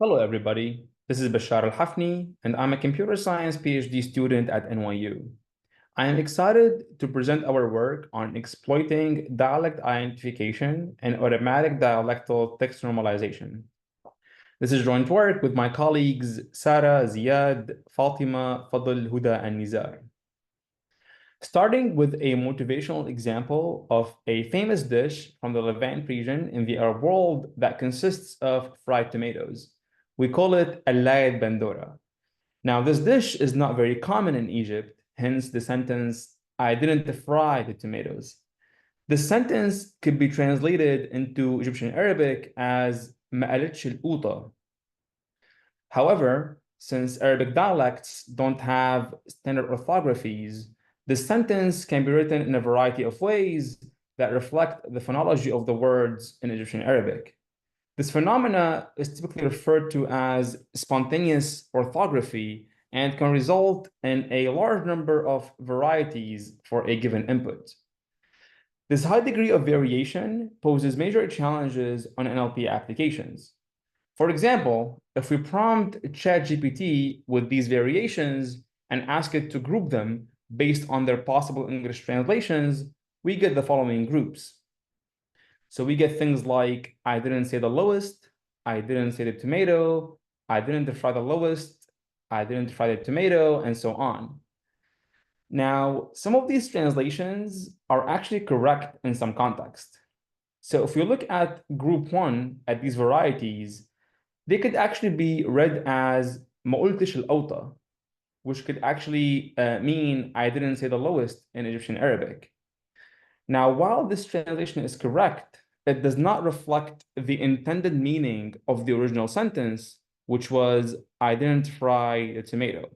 Hello, everybody. This is Bashar Alhafni, and I'm a computer science PhD student at NYU. I am excited to present our work on exploiting dialect identification and automatic dialectal text normalization. This is joint work with my colleagues Sarah, Ziyad, Fatema, Fadhl, Houda, and Nizar. Starting with a motivational example of a famous dish from the Levant region in the Arab world that consists of fried tomatoes. We call it al bandora. Now, this dish is not very common in Egypt, hence the sentence, I didn't fry the tomatoes. This sentence could be translated into Egyptian Arabic as ما قالتش القوطة. However, since Arabic dialects don't have standard orthographies, the sentence can be written in a variety of ways that reflect the phonology of the words in Egyptian Arabic. This phenomena is typically referred to as spontaneous orthography and can result in a large number of varieties for a given input. This high degree of variation poses major challenges on NLP applications. For example, if we prompt ChatGPT with these variations and ask it to group them based on their possible English translations, we get the following groups. So we get things like, I didn't say the lowest, I didn't say the tomato, I didn't fry the lowest, I didn't fry the tomato, and so on. Now, some of these translations are actually correct in some context. So if we look at group one, at these varieties, they could actually be read as ما قلتش الأوطى, which could actually mean I didn't say the lowest in Egyptian Arabic. Now, while this translation is correct, it does not reflect the intended meaning of the original sentence, which was, I didn't fry the tomato.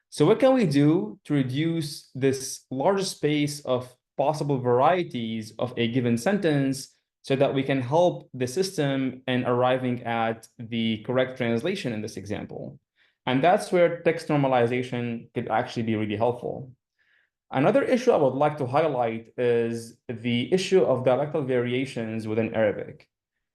So what can we do to reduce this large space of possible varieties of a given sentence so that we can help the system in arriving at the correct translation in this example? And that's where text normalization could actually be really helpful. Another issue I would like to highlight is the issue of dialectal variations within Arabic.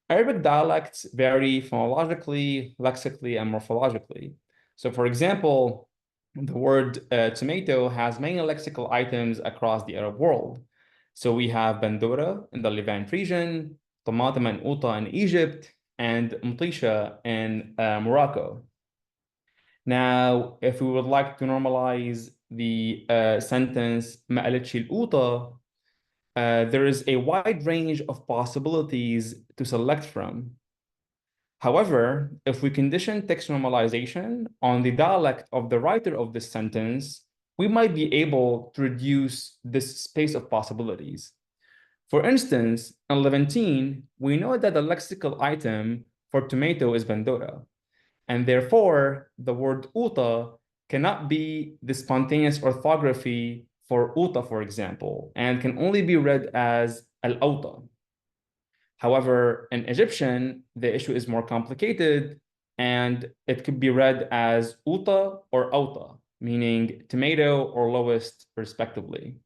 Arabic dialects vary phonologically, lexically, and morphologically. So for example, the word tomato has many lexical items across the Arab world. So we have bandora in the Levant region, tomatum and uta in Egypt, and mtisha in Morocco. Now, if we would like to normalize the sentence ما قالتش القوطة, there is a wide range of possibilities to select from. However, if we condition text normalization on the dialect of the writer of this sentence, we might be able to reduce this space of possibilities. For instance, in Levantine, we know that the lexical item for tomato is bandora, and therefore the word uta cannot be the spontaneous orthography for uta, for example, and can only be read as al-auta. However, in Egyptian, the issue is more complicated, and it could be read as uta or auta, meaning tomato or lowest, respectively.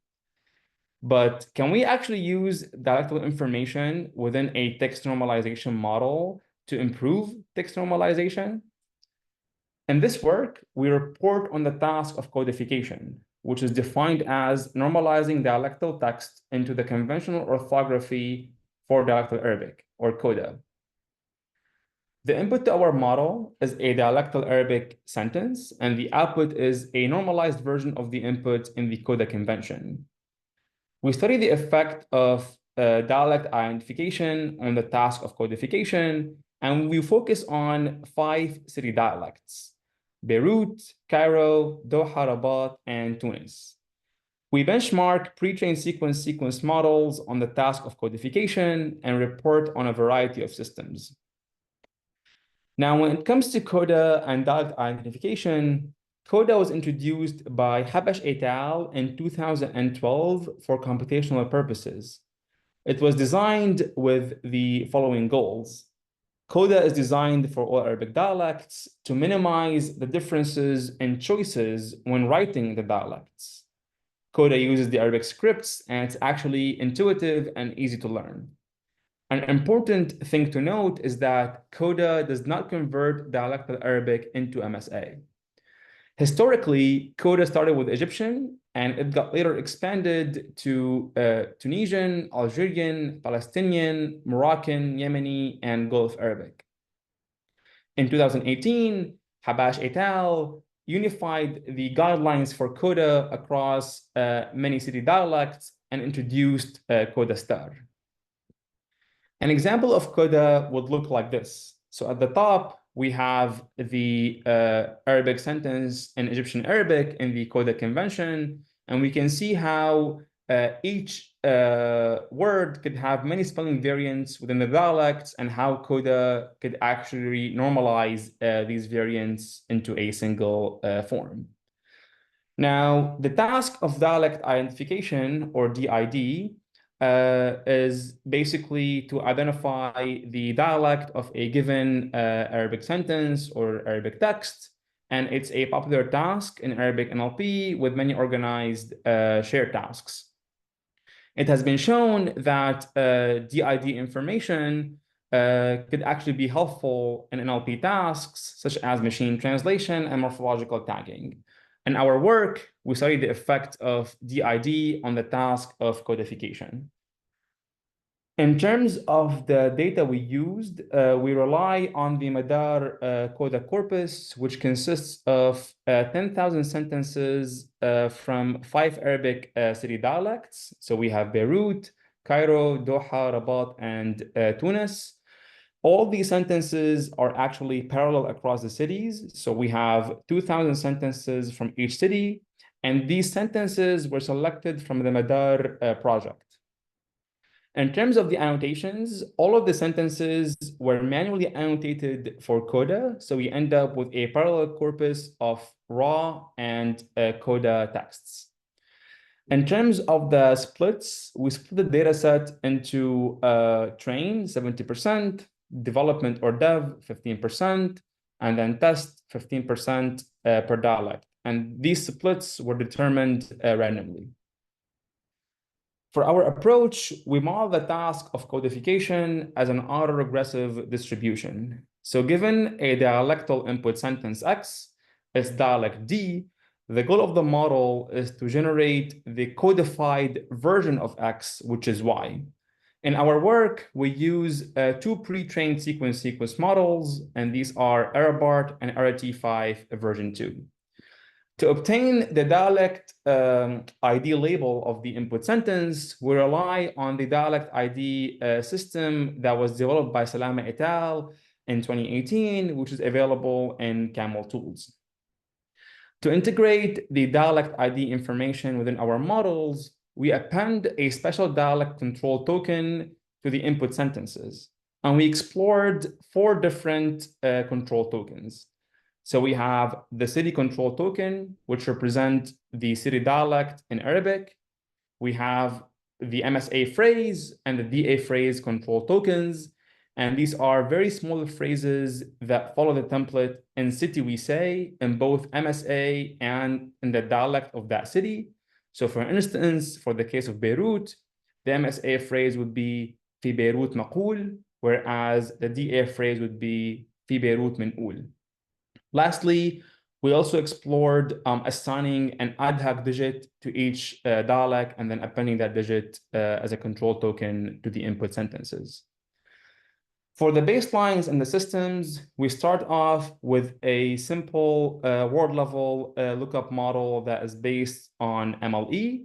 But can we actually use dialectal information within a text normalization model to improve text normalization? In this work, we report on the task of codification, which is defined as normalizing dialectal text into the conventional orthography for dialectal Arabic, or coda. The input to our model is a dialectal Arabic sentence, and the output is a normalized version of the input in the coda convention. We study the effect of dialect identification on the task of codification, and we focus on 5 city dialects: Beirut, Cairo, Doha, Rabat, and Tunis. We benchmark pre-trained sequence models on the task of codification and report on a variety of systems. Now, when it comes to coda and dialect identification, coda was introduced by Habash et al. In 2012 for computational purposes. It was designed with the following goals. Coda is designed for all Arabic dialects to minimize the differences in choices when writing the dialects. Coda uses the Arabic scripts, and it's actually intuitive and easy to learn. An important thing to note is that Coda does not convert dialectal Arabic into MSA. Historically, Coda started with Egyptian, and it got later expanded to Tunisian, Algerian, Palestinian, Moroccan, Yemeni, and Gulf Arabic. In 2018, Habash et al. Unified the guidelines for Coda across many city dialects and introduced Coda Star. An example of Coda would look like this. So at the top, we have the Arabic sentence in Egyptian Arabic in the Coda convention, and we can see how each word could have many spelling variants within the dialects and how Coda could actually normalize these variants into a single form. Now, the task of dialect identification, or DID, is basically to identify the dialect of a given Arabic sentence or Arabic text. And it's a popular task in Arabic NLP with many organized shared tasks. It has been shown that DID information could actually be helpful in NLP tasks, such as machine translation and morphological tagging. In our work, we studied the effect of DID on the task of codification. In terms of the data we used, we rely on the Madar Coda corpus, which consists of 10,000 sentences from 5 Arabic city dialects. So we have Beirut, Cairo, Doha, Rabat, and Tunis. All these sentences are actually parallel across the cities. So we have 2,000 sentences from each city, and these sentences were selected from the Madar project. In terms of the annotations, all of the sentences were manually annotated for Coda, so we end up with a parallel corpus of raw and Coda texts. In terms of the splits, we split the data set into train, 70%, development or dev, 15%, and then test, 15% per dialect. And these splits were determined randomly. For our approach, we model the task of codification as an autoregressive distribution. So given a dialectal input sentence X, its dialect D, the goal of the model is to generate the codified version of X, which is Y. In our work, we use 2 pre-trained sequence models, and these are Arabart and ARAT5 version 2. To obtain the dialect ID label of the input sentence, we rely on the dialect ID system that was developed by Salama et al. In 2018, which is available in Camel Tools. To integrate the dialect ID information within our models, we append a special dialect control token to the input sentences. And we explored 4 different control tokens. So we have the city control token, which represent the city dialect in Arabic. We have the MSA phrase and the DA phrase control tokens. And these are very small phrases that follow the template in city we say in both MSA and in the dialect of that city. So for instance, for the case of Beirut, the MSA phrase would be في بيروت مقول, whereas the DA phrase would be في بيروت منقول. Lastly, we also explored assigning an ad hoc digit to each dialect and then appending that digit as a control token to the input sentences. For the baselines and the systems, we start off with a simple word level lookup model that is based on MLE.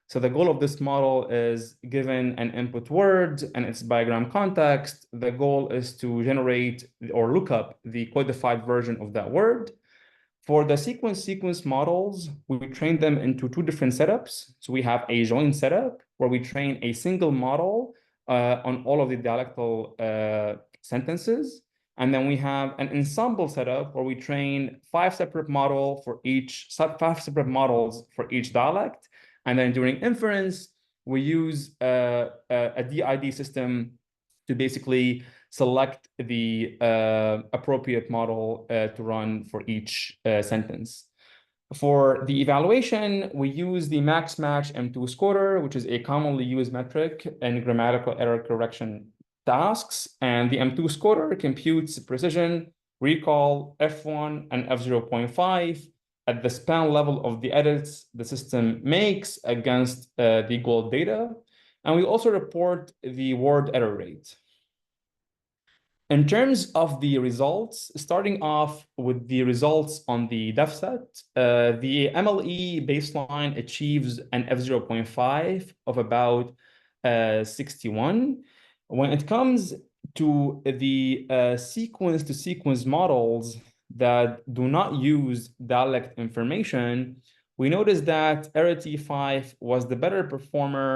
So the goal of this model is, given an input word and its diagram context, the goal is to generate or look up the codified version of that word. For the sequence models, we train them into 2 different setups. So we have a joint setup where we train a single model on all of the dialectal sentences. And then we have an ensemble setup where we train 5 separate models for each dialect. And then during inference, we use a DID system to basically select the appropriate model to run for each sentence. For the evaluation, we use the max match M2 scorer, which is a commonly used metric in grammatical error correction tasks, and the M2 scorer computes precision, recall, F1, and F0.5 at the span level of the edits the system makes against the gold data. And we also report the word error rate. In terms of the results, starting off with the results on the def set, the MLE baseline achieves an F0.5 of about 61. When it comes to the sequence-to-sequence models that do not use dialect information, we noticed that ERA-T5 was the better performer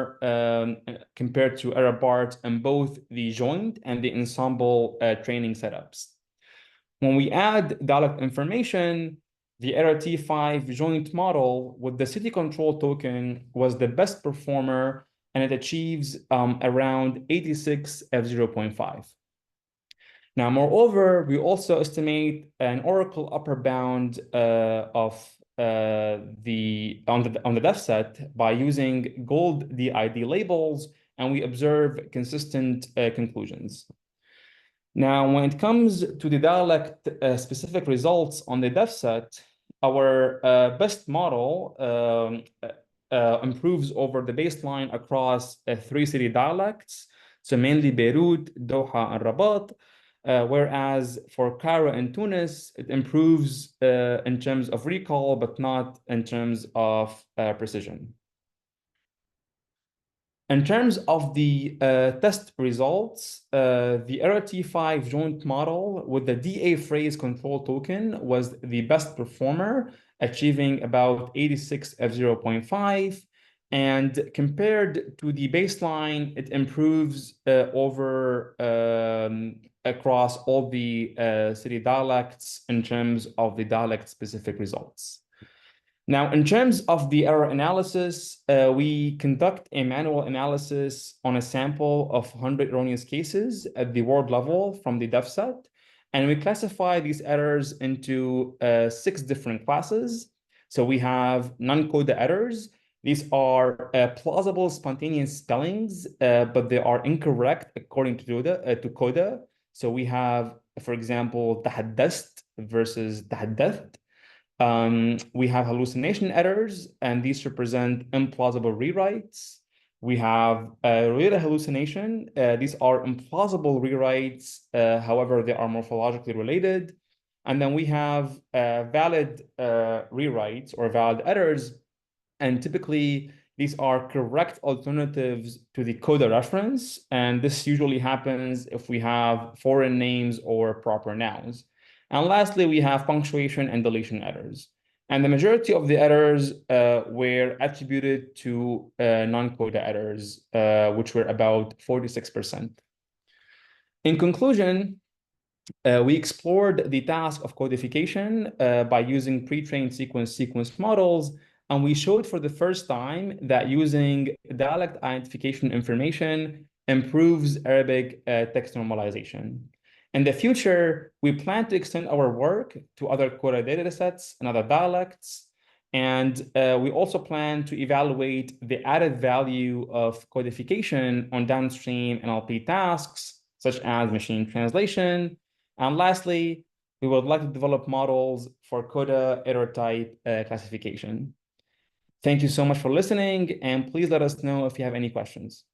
compared to ERA-BART in both the joint and the ensemble training setups. When we add dialect information, the ERA-T5 joint model with the city control token was the best performer, and it achieves around 86 F0.5. Now, moreover, we also estimate an Oracle upper bound of on the def set by using gold DID labels, and we observe consistent conclusions. Now, when it comes to the dialect specific results on the def set, our best model improves over the baseline across 3 city dialects, so mainly Beirut, Doha, and Rabat. Whereas for Cairo and Tunis, it improves in terms of recall, but not in terms of precision. In terms of the test results, the ERA-T5 joint model with the DA phrase control token was the best performer, achieving about 86 F0.5. And compared to the baseline, it improves over across all the city dialects in terms of the dialect-specific results. Now, in terms of the error analysis, we conduct a manual analysis on a sample of 100 erroneous cases at the word level from the def set, and we classify these errors into 6 different classes. So we have non-coda errors. These are plausible spontaneous spellings, but they are incorrect according to coda. So we have, for example, تحدثت versus تحدثت. We have hallucination errors, and these represent implausible rewrites. We have real hallucination. These are implausible rewrites, however, they are morphologically related. And then we have valid rewrites or valid errors, and typically these are correct alternatives to the coda reference, and this usually happens if we have foreign names or proper nouns. And lastly, we have punctuation and deletion errors. And the majority of the errors were attributed to non-coda errors, which were about 46%. In conclusion, we explored the task of codification by using pre-trained sequence models, and we showed for the first time that using dialect identification information improves Arabic text normalization. In the future, we plan to extend our work to other coda data sets and other dialects. And we also plan to evaluate the added value of codification on downstream NLP tasks, such as machine translation. And lastly, we would like to develop models for coda error type classification. Thank you so much for listening, and please let us know if you have any questions.